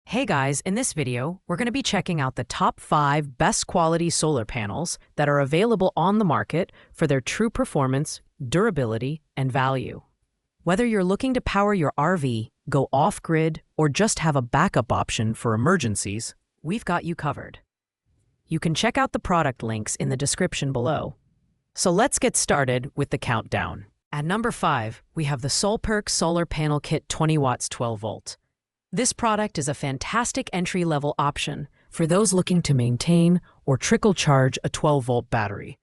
Hey guys, in this video, we're going to be checking out the top 5 best quality solar panels that are available on the market for their true performance, durability, and value. Whether you're looking to power your RV, go off-grid, or just have a backup option for emergencies, we've got you covered. You can check out the product links in the description below. So let's get started with the countdown. At number 5, we have the SOLPERK Solar Panel Kit 20 watts 12 volt. This product is a fantastic entry-level option for those looking to maintain or trickle charge a 12-volt battery.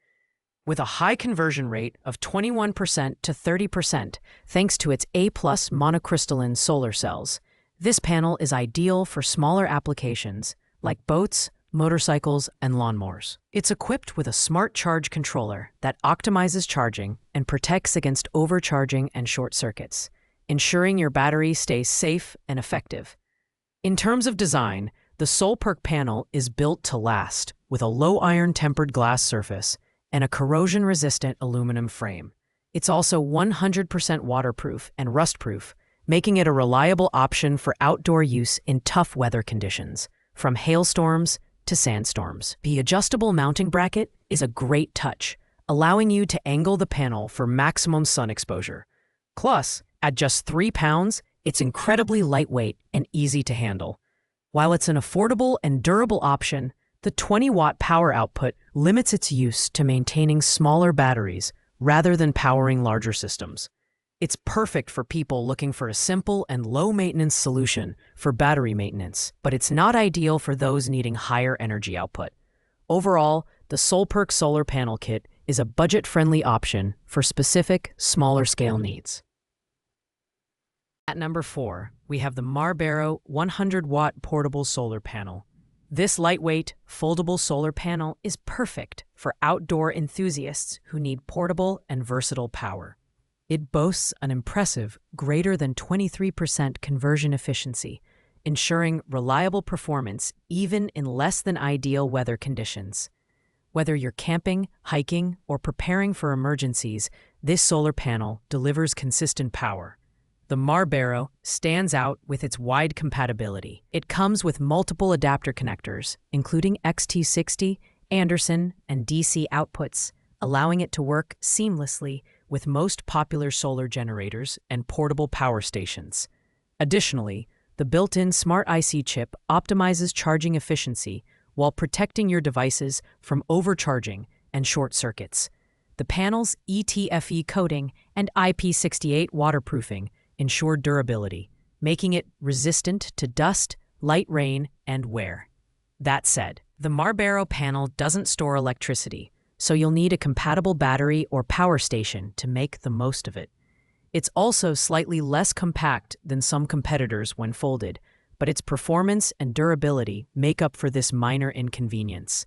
With a high conversion rate of 21% to 30% thanks to its A+ monocrystalline solar cells, this panel is ideal for smaller applications like boats, motorcycles, and lawnmowers. It's equipped with a smart charge controller that optimizes charging and protects against overcharging and short circuits, ensuring your battery stays safe and effective. In terms of design, the SOLPERK panel is built to last with a low iron tempered glass surface and a corrosion-resistant aluminum frame. It's also 100% waterproof and rust-proof, making it a reliable option for outdoor use in tough weather conditions, from hailstorms to sandstorms. The adjustable mounting bracket is a great touch, allowing you to angle the panel for maximum sun exposure. Plus, at just 3 pounds, it's incredibly lightweight and easy to handle. While it's an affordable and durable option, the 20-watt power output limits its use to maintaining smaller batteries rather than powering larger systems. It's perfect for people looking for a simple and low-maintenance solution for battery maintenance, but it's not ideal for those needing higher energy output. Overall, the SOLPERK Solar Panel Kit is a budget-friendly option for specific, smaller-scale needs. At number 4, we have the MARBERO 100-watt portable solar panel. This lightweight, foldable solar panel is perfect for outdoor enthusiasts who need portable and versatile power. It boasts an impressive greater than 23% conversion efficiency, ensuring reliable performance even in less than ideal weather conditions. Whether you're camping, hiking, or preparing for emergencies, this solar panel delivers consistent power. The MARBERO stands out with its wide compatibility. It comes with multiple adapter connectors, including XT60, Anderson, and DC outputs, allowing it to work seamlessly with most popular solar generators and portable power stations. Additionally, the built-in Smart IC chip optimizes charging efficiency while protecting your devices from overcharging and short circuits. The panel's ETFE coating and IP68 waterproofing ensure durability, making it resistant to dust, light rain, and wear. That said, the MARBERO panel doesn't store electricity, so you'll need a compatible battery or power station to make the most of it. It's also slightly less compact than some competitors when folded, but its performance and durability make up for this minor inconvenience.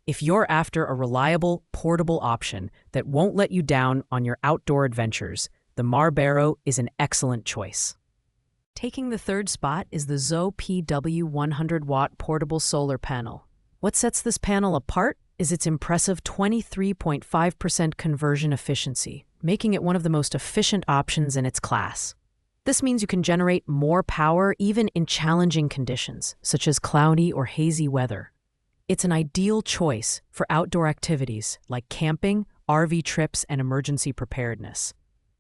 If you're after a reliable, portable option that won't let you down on your outdoor adventures, the MARBERO is an excellent choice. Taking the third spot is the SOLPERK 100-watt portable solar panel. What sets this panel apart is its impressive 23.5% conversion efficiency, making it one of the most efficient options in its class. This means you can generate more power even in challenging conditions, such as cloudy or hazy weather. It's an ideal choice for outdoor activities like camping, RV trips, and emergency preparedness.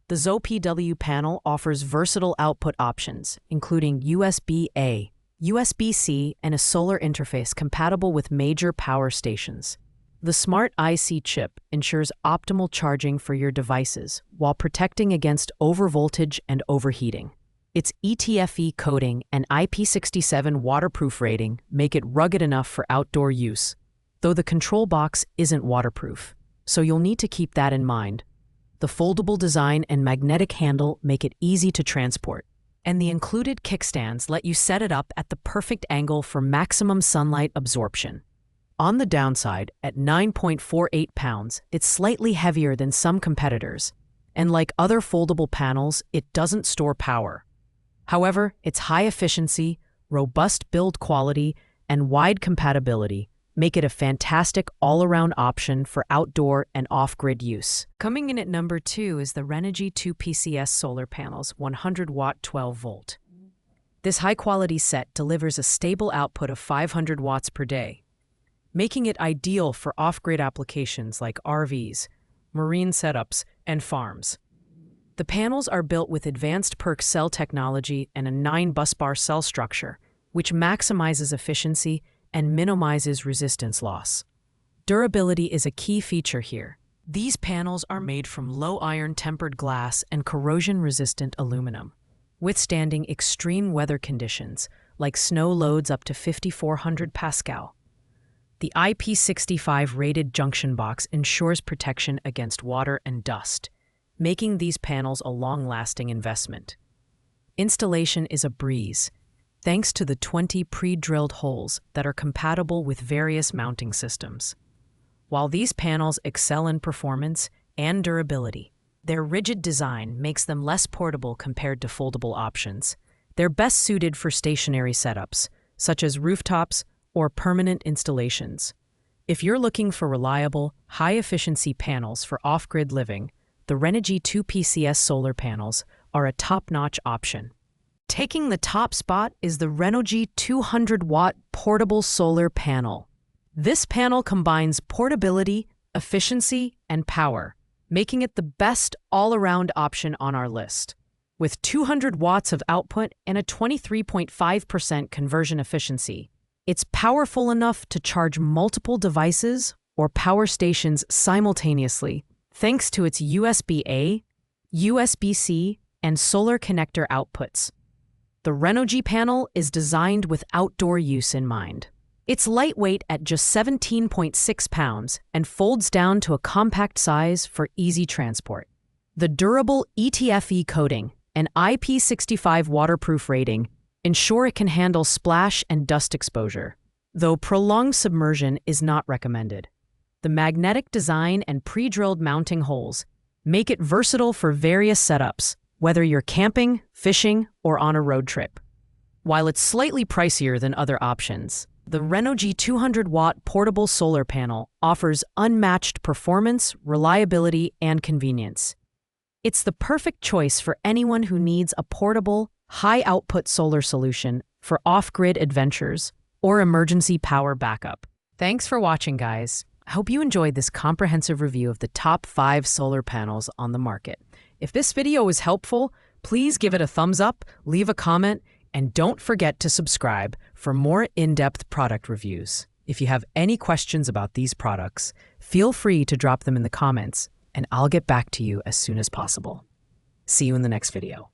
The SOLPERK panel offers versatile output options, including USB-A, USB-C, and a solar interface compatible with major power stations. The Smart IC chip ensures optimal charging for your devices while protecting against overvoltage and overheating. Its ETFE coating and IP67 waterproof rating make it rugged enough for outdoor use, though the control box isn't waterproof, so you'll need to keep that in mind. The foldable design and magnetic handle make it easy to transport, and the included kickstands let you set it up at the perfect angle for maximum sunlight absorption. On the downside, at 9.48 pounds, it's slightly heavier than some competitors, and like other foldable panels, it doesn't store power. However, its high efficiency, robust build quality, and wide compatibility make it a fantastic all-around option for outdoor and off-grid use. Coming in at number 2 is the Renogy 2PCS solar panels 100-watt 12 volt. This high-quality set delivers a stable output of 500 watts per day, making it ideal for off-grid applications like RVs, marine setups, and farms. The panels are built with advanced PERK cell technology and a 9-busbar cell structure, which maximizes efficiency and minimizes resistance loss. Durability is a key feature here. These panels are made from low-iron tempered glass and corrosion-resistant aluminum, withstanding extreme weather conditions like snow loads up to 5,400 Pascal. The IP65 rated junction box ensures protection against water and dust, making these panels a long-lasting investment. Installation is a breeze, thanks to the 20 pre-drilled holes that are compatible with various mounting systems. While these panels excel in performance and durability, their rigid design makes them less portable compared to foldable options. They're best suited for stationary setups, such as rooftops or permanent installations. If you're looking for reliable, high-efficiency panels for off-grid living, the Renogy 2PCS solar panels are a top-notch option. Taking the top spot is the Renogy 200-watt portable solar panel. This panel combines portability, efficiency, and power, making it the best all-around option on our list. With 200 watts of output and a 23.5% conversion efficiency, it's powerful enough to charge multiple devices or power stations simultaneously, thanks to its USB-A, USB-C, and solar connector outputs. The Renogy panel is designed with outdoor use in mind. It's lightweight at just 17.6 pounds and folds down to a compact size for easy transport. The durable ETFE coating and IP65 waterproof rating ensure it can handle splash and dust exposure, though prolonged submersion is not recommended. The magnetic design and pre-drilled mounting holes make it versatile for various setups, whether you're camping, fishing, or on a road trip. While it's slightly pricier than other options, the Renogy 200-watt portable solar panel offers unmatched performance, reliability, and convenience. It's the perfect choice for anyone who needs a portable, high-output solar solution for off-grid adventures or emergency power backup. Thanks for watching, guys. I hope you enjoyed this comprehensive review of the top 5 solar panels on the market. If this video was helpful, please give it a thumbs up, leave a comment, and don't forget to subscribe for more in-depth product reviews. If you have any questions about these products, feel free to drop them in the comments, and I'll get back to you as soon as possible. See you in the next video.